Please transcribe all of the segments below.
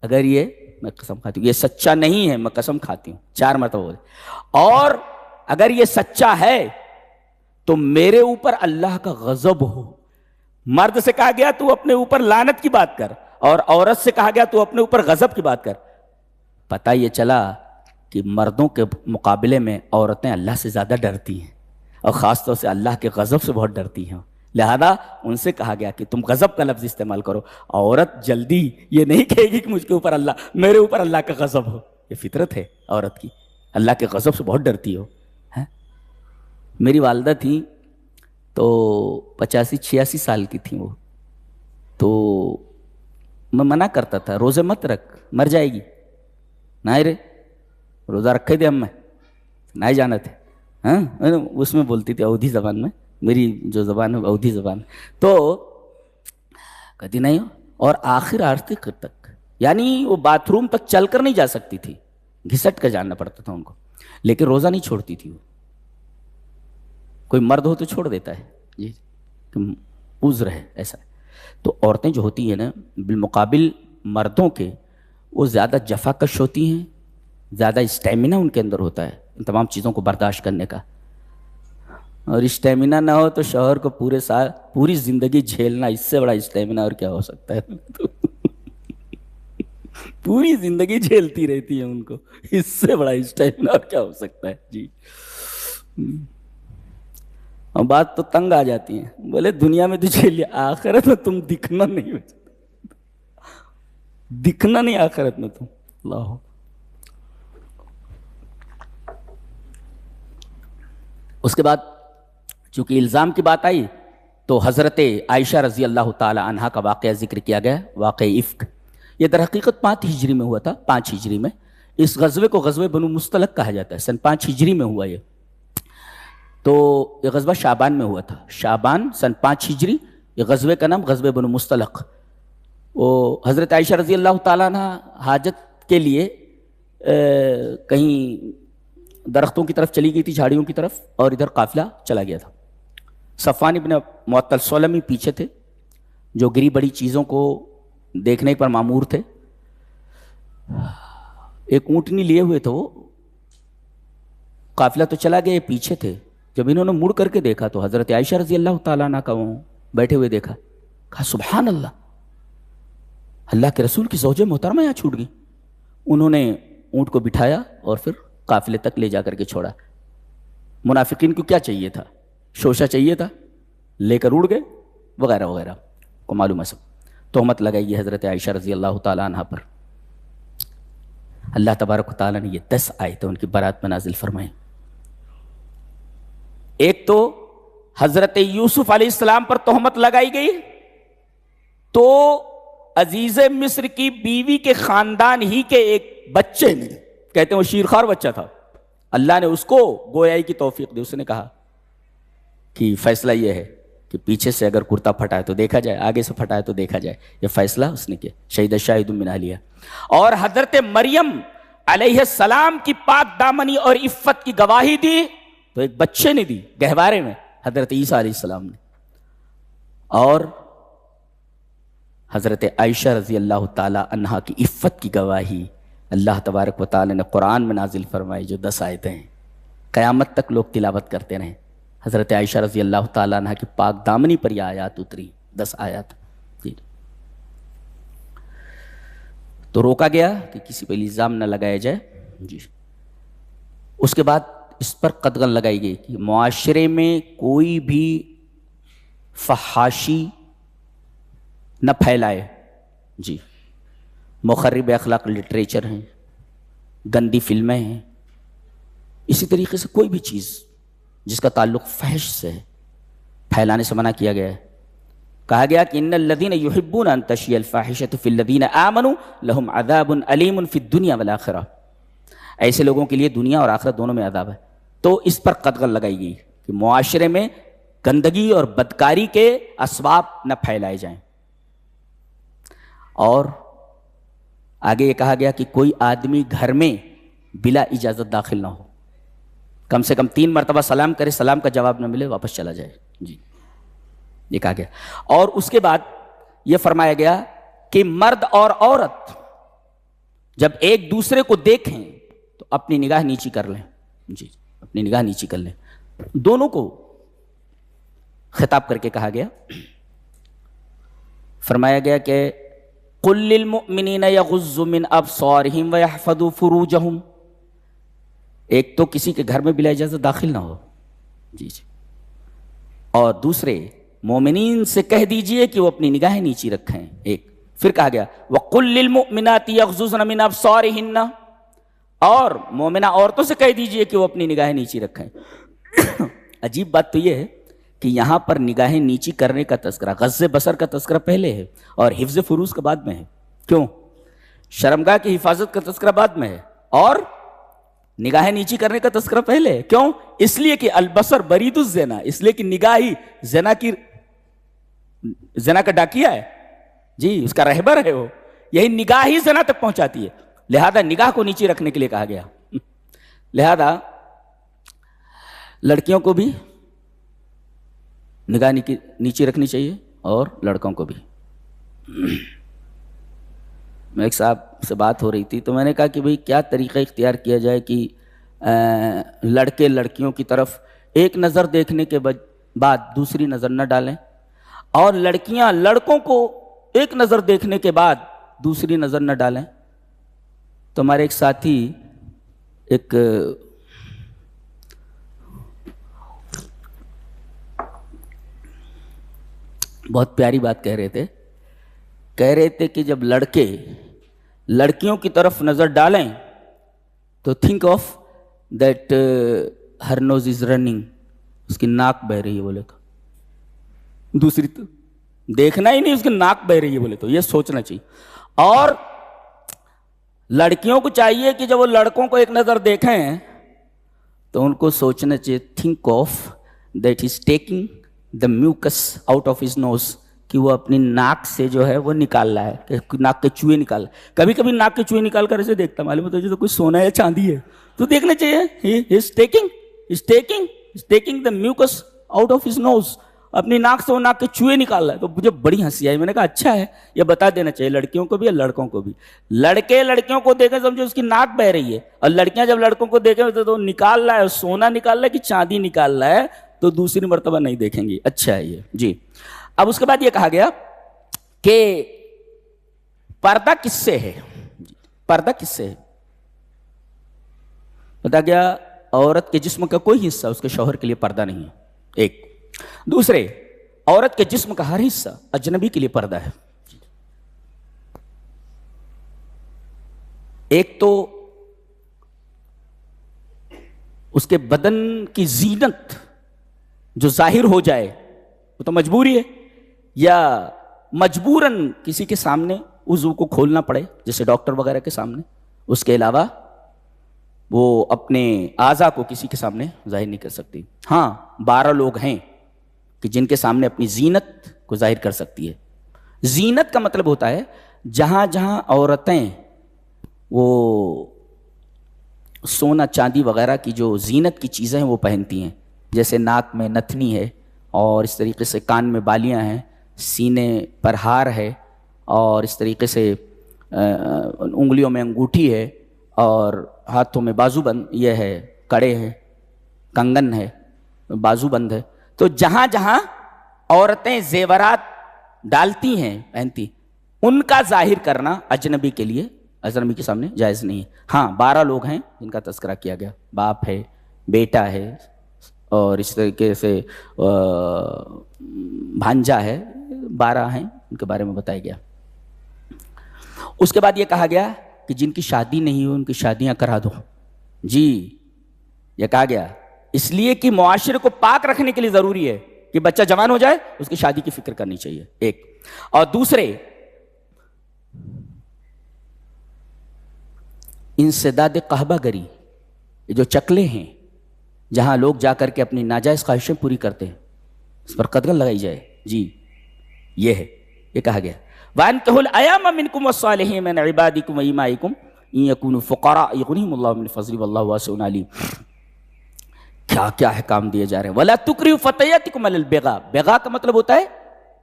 اگر یہ، میں قسم کھاتی ہوں یہ سچا نہیں ہے، میں قسم کھاتی ہوں 4 مرتبہ بولے، اور اگر یہ سچا ہے تو میرے اوپر اللہ کا غضب ہو۔ مرد سے کہا گیا تو اپنے اوپر لعنت کی بات کر، اور عورت سے کہا گیا تو اپنے اوپر غضب کی بات کر۔ پتہ یہ چلا کہ مردوں کے مقابلے میں عورتیں اللہ سے زیادہ ڈرتی ہیں، اور خاص طور سے اللہ کے غضب سے بہت ڈرتی ہیں، لہذا ان سے کہا گیا کہ تم غضب کا لفظ استعمال کرو۔ عورت جلدی یہ نہیں کہے گی کہ مجھ کے اوپر اللہ، میرے اوپر اللہ کا غضب ہو، یہ فطرت ہے عورت کی، اللہ کے غضب سے بہت ڈرتی ہو۔ میری والدہ تھیں تو 85-86 سال کی تھیں وہ، تو میں منع کرتا تھا روزے مت رکھ، مر جائے گی، نہ رے روزہ رکھے تھے ہم میں نہ جانا تھے، ہاں اس میں بولتی تھی اودھی زبان میں، میری جو زبان ہے اودھی زبان، تو کہتی نہیں ہو، اور آخر تک یعنی وہ باتھ روم تک چل کر نہیں جا سکتی تھی، گھسٹ کر جانا پڑتا تھا ان کو، لیکن روزہ نہیں چھوڑتی تھی وہ۔ کوئی مرد ہو تو چھوڑ دیتا ہے جی، عذر ہے ایسا۔ تو عورتیں جو ہوتی ہیں نا بالمقابل مردوں کے، وہ زیادہ جفاکش ہوتی ہیں، زیادہ اسٹیمنا ان کے اندر ہوتا ہے ان تمام چیزوں کو برداشت کرنے کا، اور اسٹیمنا نہ ہو تو شوہر کو پوری زندگی جھیلنا، اس سے بڑا اسٹیمنا اور کیا ہو سکتا ہے پوری زندگی جھیلتی رہتی ہے ان کو، اس سے بڑا اسٹیمنا اور کیا ہو سکتا ہے جی۔ اور بات تو تنگ آ جاتی ہیں، بولے دنیا میں تو جھیل لیا، آخرت میں تم دکھنا نہیں، دکھنا نہیں آخرت میں تم۔ اللہ، اس کے بعد چونکہ الزام کی بات آئی تو حضرت عائشہ رضی اللہ تعالی عنہا کا واقعہ ذکر کیا گیا، واقعہ افک۔ یہ در حقیقت 5 ہجری میں ہوا تھا، 5 ہجری میں۔ اس غزوے کو غزوہ بنو مستلق کہا جاتا ہے، سن 5 ہجری میں ہوا یہ۔ تو یہ غزوہ شعبان میں ہوا تھا، شعبان سن 5 ہجری۔ یہ غزوے کا نام غزوہ بنو مستلق۔ وہ حضرت عائشہ رضی اللہ تعالیٰ عنہ حاجت کے لیے کہیں درختوں کی طرف چلی گئی تھی، جھاڑیوں کی طرف، اور ادھر قافلہ چلا گیا تھا۔ صفوان ابن معطل سلمی پیچھے تھے، جو گری بڑی چیزوں کو دیکھنے پر مامور تھے۔ ایک اونٹنی لیے ہوئے تھے وہ، قافلہ تو چلا گیا، یہ پیچھے تھے۔ جب انہوں نے مڑ کر کے دیکھا تو حضرت عائشہ رضی اللہ تعالیٰ عنہ کا وہ بیٹھے ہوئے دیکھا، کہا سبحان اللہ، اللہ کے رسول کی زوجہ محترمہ یہاں چھوٹ گئی۔ انہوں نے اونٹ کو بٹھایا اور پھر قافلے تک لے جا کر کے چھوڑا۔ منافقین کو کیا چاہیے تھا؟ شوشہ چاہیے تھا، لے کر اڑ گئے وغیرہ وغیرہ، کو معلوم ہے سب۔ تہمت لگائی ہے حضرت عائشہ رضی اللہ تعالیٰ عنہ پر۔ اللہ تبارک و تعالیٰ نے یہ 10 آیتیں ان کی برات میں نازل فرمائیں۔ ایک تو حضرت یوسف علیہ السلام پر تہمت لگائی گئی، تو عزیز مصر کی بیوی کے خاندان ہی کے ایک بچے نے، کہتے ہیں وہ شیرخوار بچہ تھا، اللہ نے اس کو گویائی کی توفیق دی۔ اس نے کہا کہ فیصلہ یہ ہے کہ پیچھے سے اگر کرتا پھٹا ہے تو دیکھا جائے، آگے سے پھٹا ہے تو دیکھا جائے۔ یہ فیصلہ اس نے کیا، شہید شاہد من اہلیہ۔ اور حضرت مریم علیہ السلام کی پاک دامنی اور عفت کی گواہی دی تو ایک بچے نے دی گہوارے میں، حضرت عیسیٰ علیہ السلام نے۔ اور حضرت عائشہ رضی اللہ تعالی عنہا کی عفت کی گواہی اللہ تبارک و تعالی نے قرآن میں نازل فرمائی، جو 10 آیتیں ہیں، قیامت تک لوگ تلاوت کرتے رہیں۔ حضرت عائشہ رضی اللہ تعالی عنہا کی پاک دامنی پر یہ آیات اتری، 10 آیات۔ جی، تو روکا گیا کہ کسی پہ الزام نہ لگایا جائے۔ جی، اس کے بعد اس پر قدغن لگائی گئی کہ معاشرے میں کوئی بھی فحاشی نہ پھیلائے۔ جی، مخرب اخلاق لٹریچر ہیں، گندی فلمیں ہیں، اسی طریقے سے کوئی بھی چیز جس کا تعلق فحش سے ہے، پھیلانے سے منع کیا گیا ہے۔ کہا گیا کہ ان الذین یحبون ان تشیع الفاحشۃ فی الذین آمنوا لہم عذاب علیم فی الدنیا والآخرہ، ایسے لوگوں کے لیے دنیا اور آخرت دونوں میں عذاب ہے۔ تو اس پر قدغن لگائی گئی کہ معاشرے میں گندگی اور بدکاری کے اسباب نہ پھیلائے جائیں۔ اور آگے یہ کہا گیا کہ کوئی آدمی گھر میں بلا اجازت داخل نہ ہو، کم سے کم 3 مرتبہ سلام کرے، سلام کا جواب نہ ملے واپس چلا جائے۔ جی، یہ کہا گیا۔ اور اس کے بعد یہ فرمایا گیا کہ مرد اور عورت جب ایک دوسرے کو دیکھیں تو اپنی نگاہ نیچی کر لیں، جی اپنی نگاہ نیچی کر لیں. دونوں کو خطاب کر کے کہا گیا، فرمایا گیا کہ قل للمؤمنین یغضوا من ابصارہم ویحفظوا فروجہم. ایک تو کسی کے گھر میں بلا اجازت داخل نہ ہو، جی جی، اور دوسرے مومنین سے کہہ دیجئے کہ وہ اپنی نگاہیں نیچی رکھیں. ایک پھر کہا گیا وَقُلْ لِلْمُؤْمِنَاتِ يَغْضُضْنَ مِنْ أَبْصَارِهِنَّ، اور مومنہ عورتوں سے کہہ دیجئے کہ وہ اپنی نگاہیں نیچی رکھیں. عجیب بات تو یہ ہے کہ یہاں پر نگاہیں نیچی کرنے کا تذکرہ، غض بصر کا تذکرہ پہلے ہے اور حفظ فروج کا بعد میں ہے. کیوں؟ شرمگاہ کی حفاظت کا تذکرہ بعد میں ہے اور نگاہیں نیچی کرنے کا تذکرہ پہلے ہے. کیوں؟ اس لیے کہ البصر برید الزنا، اس لیے کہ نگاہ ہی زنا کا ڈاکیا ہے، جی اس کا رہبر ہے، وہ یہی نگاہ ہی زنا تک پہنچاتی ہے. لہذا نگاہ کو نیچی رکھنے کے لیے کہا گیا. لہذا لڑکیوں کو بھی نگاہ نیچی رکھنی چاہیے اور لڑکوں کو بھی. میں ایک صاحب سے بات ہو رہی تھی تو میں نے کہا کہ بھئی کیا طریقہ اختیار کیا جائے کہ لڑکے لڑکیوں کی طرف ایک نظر دیکھنے کے بعد دوسری نظر نہ ڈالیں، اور لڑکیاں لڑکوں کو ایک نظر دیکھنے کے بعد دوسری نظر نہ ڈالیں. تو ہمارے ایک ساتھی ایک بہت پیاری بات کہہ رہے تھے کہ جب لڑکے لڑکیوں کی طرف نظر ڈالیں تو think of that her nose is running, اس کی ناک بہ رہی ہے بولے تو، دوسری تو دیکھنا ہی نہیں، اس کی ناک بہ رہی ہے بولے تو، یہ سوچنا چاہیے. اور لڑکیوں کو چاہیے کہ جب وہ لڑکوں کو ایک نظر دیکھیں تو ان کو سوچنا چاہیے think of that is taking the mucus out of his nose, کہ وہ اپنی ناک سے جو ہے وہ نکال رہا ہے، کہ ناک کے چوہے نکال رہا ہے. کبھی کبھی ناک کے چوہے نکال کر اسے دیکھتا، معلوم ہوتا ہے تو کوئی سونا یا چاندی ہے تو دیکھنا چاہیے he is taking the mucus out of his nose، اپنی ناک سے وہ ناک کے چوہے نکال رہا ہے. تو مجھے بڑی ہنسی آئی، میں نے کہا اچھا ہے، یہ بتا دینا چاہیے لڑکیوں کو بھی اور لڑکوں کو بھی. لڑکے لڑکیوں کو دیکھیں سمجھو اس کی ناک بہ رہی ہے، اور لڑکیاں جب لڑکوں کو دیکھیں تو نکال رہا ہے، سونا نکال رہا ہے کہ چاندی نکال رہا ہے، تو دوسری مرتبہ نہیں دیکھیں گی. اچھا ہے یہ جی. اب اس کے بعد یہ کہا گیا کہ پردہ کس سے ہے، پردہ کس سے ہے؟ بتا گیا عورت کے جسم کا کوئی حصہ اس کے شوہر کے لیے پردہ نہیں ہے. ایک دوسرے، عورت کے جسم کا ہر حصہ اجنبی کے لیے پردہ ہے. ایک تو اس کے بدن کی زینت جو ظاہر ہو جائے وہ تو مجبوری ہے، یا مجبوراً کسی کے سامنے عضو کو کھولنا پڑے جیسے ڈاکٹر وغیرہ کے سامنے. اس کے علاوہ وہ اپنے اعضاء کو کسی کے سامنے ظاہر نہیں کر سکتی. ہاں 12 لوگ ہیں کہ جن کے سامنے اپنی زینت کو ظاہر کر سکتی ہے. زینت کا مطلب ہوتا ہے جہاں جہاں عورتیں وہ سونا چاندی وغیرہ کی جو زینت کی چیزیں ہیں وہ پہنتی ہیں، جیسے ناک میں نتھنی ہے، اور اس طریقے سے کان میں بالیاں ہیں، سینے پر ہار ہے، اور اس طریقے سے انگلیوں میں انگوٹھی ہے، اور ہاتھوں میں بازو بند یہ ہے، کڑے ہیں، کنگن ہے، بازو بند ہے. تو جہاں جہاں عورتیں زیورات ڈالتی ہیں پہنتی، ان کا ظاہر کرنا اجنبی کے لیے، اجنبی کے سامنے جائز نہیں ہے. ہاں 12 لوگ ہیں جن کا تذکرہ کیا گیا، باپ ہے، بیٹا ہے، اور اس طریقے سے بھانجا ہے، 12 ہیں ان کے بارے میں بتایا گیا. اس کے بعد یہ کہا گیا کہ جن کی شادی نہیں ہوئی ان کی شادیاں کرا دو. جی یہ کہا گیا اس لیے کہ معاشرے کو پاک رکھنے کے لیے ضروری ہے کہ بچہ جوان ہو جائے اس کی شادی کی فکر کرنی چاہیے. ایک اور دوسرے، انسداد قحبہ گری، یہ جو چکلے ہیں جہاں لوگ جا کر کے اپنی ناجائز خواہشیں پوری کرتے ہیں، اس پر قدغن لگائی جائے. جی یہ ہے، یہ کہا گیا وَأَنكِحُوا الْأَيَامَ مِنكُمْ وَالصَّالِحِينَ مِنْ عِبَادِكُمْ وَإِمَائِكُمْ إِنْ يَكُونُوا فُقَرَاءَ يُغْنِهِمُ اللَّهُ مِنْ فَضْلِهِ وَاللَّهُ وَاسِعٌ عَلِيمٌ. کیا کیا احکام دیے جا رہے ہیں. وَلَا تُكْرِهُوا فَتَيَاتِكُمْ عَلَى الْبِغَاءِ. بغا کا مطلب ہوتا ہے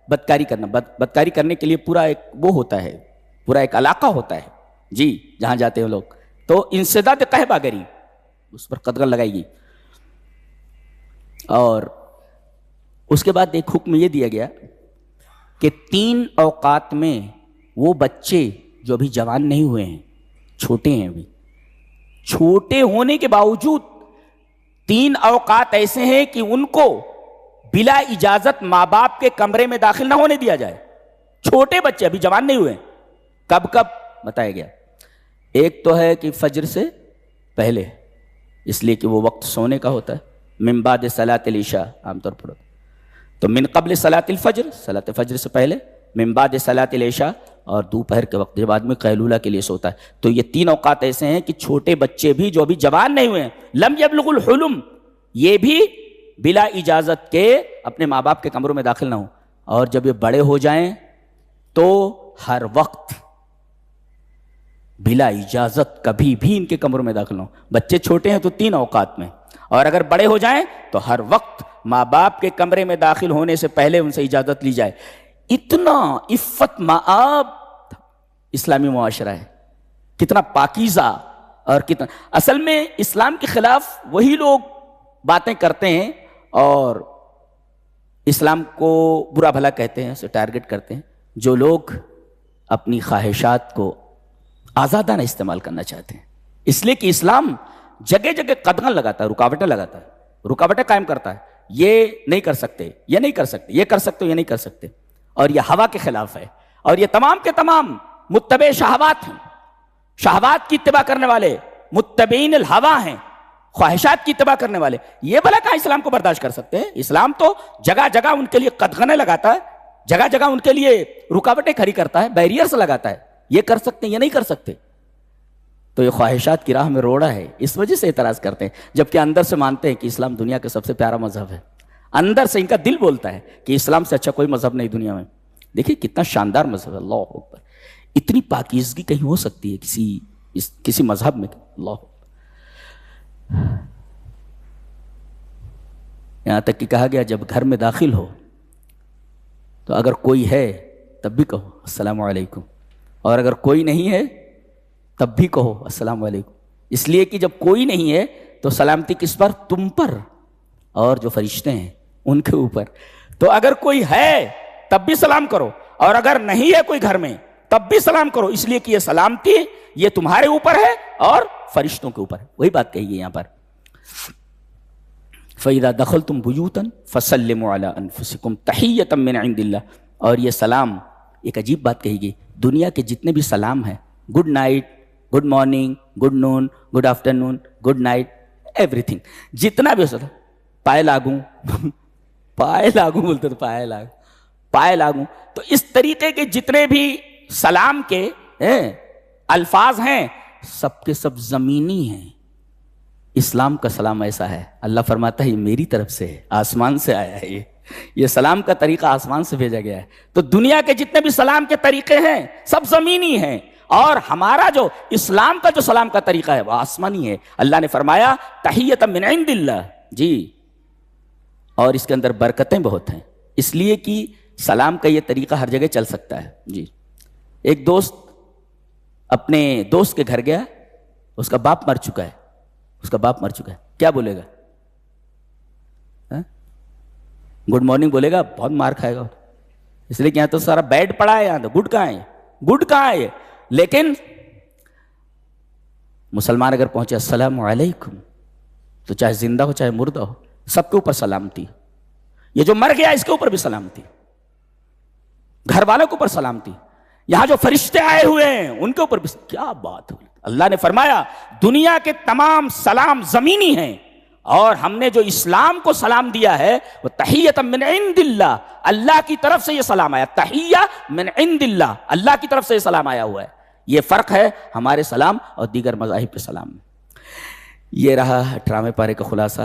بدکاری کرنا. بدکاری کرنے کے لیے پورا ایک وہ ہوتا ہے، پورا ایک علاقہ ہوتا ہے. جی جہاں جاتے ہیں لوگ، تو انسداد قحبہ گری، اس پر قدغن لگائی گئی. اور اس کے بعد ایک حکم یہ دیا گیا کہ 3 اوقات میں وہ بچے جو ابھی جوان نہیں ہوئے ہیں، چھوٹے ہیں، ابھی چھوٹے ہونے کے باوجود 3 اوقات ایسے ہیں کہ ان کو بلا اجازت ماں باپ کے کمرے میں داخل نہ ہونے دیا جائے. چھوٹے بچے ابھی جوان نہیں ہوئے. کب کب بتایا گیا؟ ایک تو ہے کہ فجر سے پہلے، اس لیے کہ وہ وقت سونے کا ہوتا ہے. من بعد صلاۃ العشاء عام طور پر، تو من قبل صلاۃ الفجر، صلاۃ فجر سے پہلے، من بعد صلاۃ العشاء، اور دوپہر کے وقت جب آدمی قیلولہ کے لیے سوتا ہے. تو یہ 3 اوقات ایسے ہیں کہ چھوٹے بچے بھی جو ابھی جوان نہیں ہوئے ہیں، لم یبلغ الحلم، یہ بھی بلا اجازت کے اپنے ماں باپ کے کمروں میں داخل نہ ہوں. اور جب یہ بڑے ہو جائیں تو ہر وقت بلا اجازت کبھی بھی ان کے کمروں میں داخل نہ ہوں. بچے چھوٹے ہیں تو 3 اوقات میں، اور اگر بڑے ہو جائیں تو ہر وقت ماں باپ کے کمرے میں داخل ہونے سے پہلے ان سے اجازت لی جائے. اتنا عفت مآب اسلامی معاشرہ ہے، کتنا پاکیزہ، اور کتنا اصل میں اسلام کے خلاف وہی لوگ باتیں کرتے ہیں اور اسلام کو برا بھلا کہتے ہیں، اسے ٹارگٹ کرتے ہیں، جو لوگ اپنی خواہشات کو آزادانہ استعمال کرنا چاہتے ہیں. اس لیے کہ اسلام جگہ جگہ قدغن لگاتا ہے، رکاوٹیں لگاتا ہے، رکاوٹیں قائم کرتا ہے. یہ نہیں کر سکتے، یہ نہیں کر سکتے، یہ کر سکتے، یہ نہیں کر سکتے. اور یہ ہوا کے خلاف ہے، اور یہ تمام کے تمام متبع شہوات ہیں، شہوات کی اتباع کرنے والے، متبعین الہوا ہیں، خواہشات کی اتباع کرنے والے. یہ بھلا کہاں اسلام کو برداشت کر سکتے ہیں؟ اسلام تو جگہ جگہ ان کے لیے قدغنیں لگاتا ہے، جگہ جگہ ان کے لیے رکاوٹیں کھڑی کرتا ہے، بیریئرز لگاتا ہے. یہ کر سکتے ہیں، یہ نہیں کر سکتے. تو یہ خواہشات کی راہ میں روڑا ہے، اس وجہ سے اعتراض کرتے ہیں، جبکہ اندر سے مانتے ہیں کہ اسلام دنیا کا سب سے پیارا مذہب ہے. اندر سے ان کا دل بولتا ہے کہ اسلام سے اچھا کوئی مذہب نہیں دنیا میں. دیکھیے کتنا شاندار مذہب ہے، اللہ اکبر. اتنی پاکیزگی کہیں ہو سکتی ہے کسی مذہب میں؟ اللہ اکبر. یہاں تک کہ کہا گیا جب گھر میں داخل ہو تو اگر کوئی ہے تب بھی کہو السلام علیکم، اور اگر کوئی نہیں ہے تب بھی کہو السلام علیکم. اس لیے کہ جب کوئی نہیں ہے تو سلامتی کس پر؟ تم پر اور جو فرشتے ہیں ان کے اوپر. تو اگر کوئی ہے تب بھی سلام کرو، اور اگر نہیں ہے کوئی گھر میں تب بھی سلام کرو، اس لیے کہ یہ سلامتی یہ تمہارے اوپر ہے اور فرشتوں کے اوپر ہے. وہی بات کہی گئی یہاں پر. فَإِذَا دَخَلْتُمْ بُيُوتًا فَسَلِّمُوا عَلَىٰ أَنفُسِكُمْ تَحِيَّةً مِّنْ عِندِ اللَّهِ. اور یہ سلام ایک عجیب بات کہی گئی. دنیا کے جتنے بھی سلام ہیں، good night, good morning, good noon, good afternoon, good night, everything, جتنا بھی ہو سکتا، پائے لاگوں پائے لاگوں بولتے تو پائے لاگوں. تو اس طریقے کے جتنے بھی سلام کے الفاظ ہیں سب کے سب زمینی ہیں. اسلام کا سلام ایسا ہے، اللہ فرماتا ہے یہ میری طرف سے ہے، آسمان سے آیا ہے. یہ سلام کا طریقہ آسمان سے بھیجا گیا ہے. تو دنیا کے جتنے بھی سلام کے طریقے ہیں سب زمینی ہیں، اور ہمارا جو اسلام کا جو سلام کا طریقہ ہے وہ آسمانی ہے. اللہ نے فرمایا تحیۃ من عند اللہ. جی، اور اس کے اندر برکتیں بہت ہیں، اس لیے کہ سلام کا یہ طریقہ ہر جگہ چل سکتا ہے. جی، ایک دوست اپنے دوست کے گھر گیا، اس کا باپ مر چکا ہے، کیا بولے گا؟ گڈ مارننگ بولے گا، بہت مار کھائے گا، اس لیے کہ یہاں تو سارا بیڈ پڑا ہے، یہاں تو گڈ کہاں ہے. لیکن مسلمان اگر پہنچے السلام علیکم تو چاہے زندہ ہو چاہے مردہ ہو سب کے اوپر سلامتی. یہ جو مر گیا اس کے اوپر بھی سلامتی، گھر والوں کے اوپر سلامتی، یہاں جو فرشتے آئے ہوئے ہیں ان کے اوپر بھی. کیا بات ہے! اللہ نے فرمایا دنیا کے تمام سلام زمینی ہیں، اور ہم نے جو اسلام کو سلام دیا ہے وہ تحیۃ من عند اللہ، اللہ کی طرف سے یہ سلام آیا. تحیہ من عند اللہ، اللہ کی طرف سے یہ سلام آیا ہوا ہے. یہ فرق ہے ہمارے سلام اور دیگر مذاہب کے سلام میں. یہ رہا 18ویں پارے کا خلاصہ.